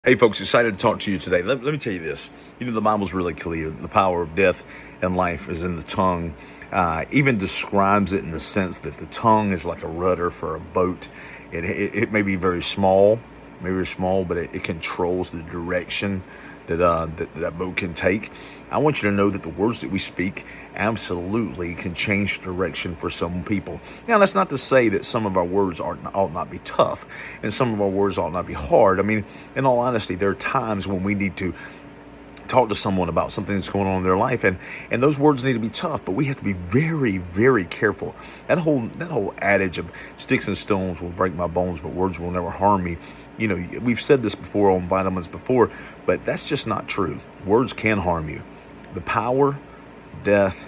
Hey folks, excited to talk to you today. Let me tell you this. The Bible's really clear. The power of death and life is in the tongue. Even describes it in the sense that the tongue is like a rudder for a boat. It may be very small, but it controls the direction that boat can take. I want you to know that the words that we speak absolutely can change direction for some people. Now, that's not to say that some of our words ought not be tough and some of our words ought not be hard. I mean, in all honesty, there are times when we need to talk to someone about something that's going on in their life, and those words need to be tough, but we have to be very, very careful. That whole adage of sticks and stones will break my bones, but words will never harm me. We've said this before on vitamins before, but that's just not true. Words can harm you. The power, death,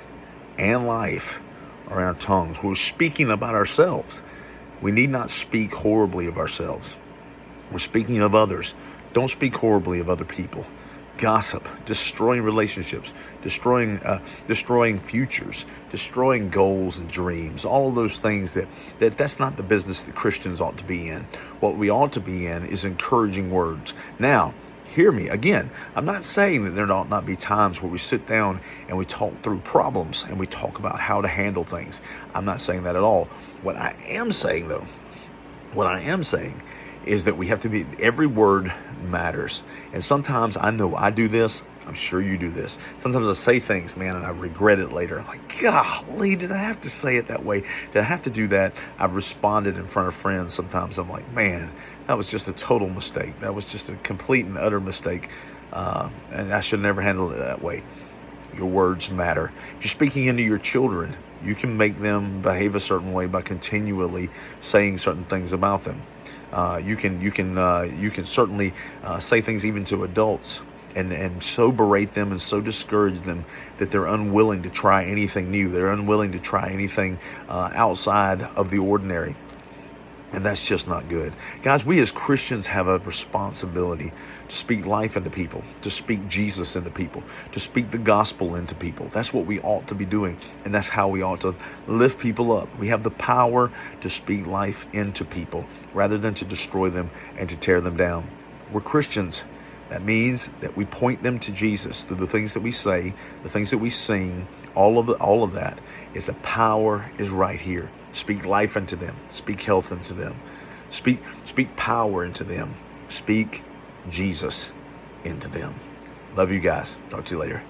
and life are in our tongues. We're speaking about ourselves. We need not speak horribly of ourselves. We're speaking of others. Don't speak horribly of other people. Gossip, destroying relationships, destroying futures, destroying goals and dreams. All of those things that's not the business that Christians ought to be in. What we ought to be in is encouraging words. Now, hear me again. I'm not saying that there ought not be times where we sit down and we talk through problems and we talk about how to handle things. I'm not saying that at all. What I am saying is that we have to be, every word matters. And sometimes I know I do this. I'm sure you do this. Sometimes I say things, man, and I regret it later. I'm like, golly, did I have to say it that way? Did I have to do that? I've responded in front of friends. Sometimes I'm like, man, that was just a total mistake. That was just a complete and utter mistake. And I should never handle it that way. Your words matter. If you're speaking into your children, you can make them behave a certain way by continually saying certain things about them. You can certainly say things even to adults and so berate them and so discourage them that they're unwilling to try anything new. They're unwilling to try anything outside of the ordinary. And that's just not good. Guys, we as Christians have a responsibility to speak life into people, to speak Jesus into people, to speak the gospel into people. That's what we ought to be doing, and that's how we ought to lift people up. We have the power to speak life into people rather than to destroy them and to tear them down. We're Christians. That means that we point them to Jesus through the things that we say, the things that we sing. All of that is the power is right here. Speak life into them. Speak health into them. Speak power into them. Speak Jesus into them. Love you guys. Talk to you later.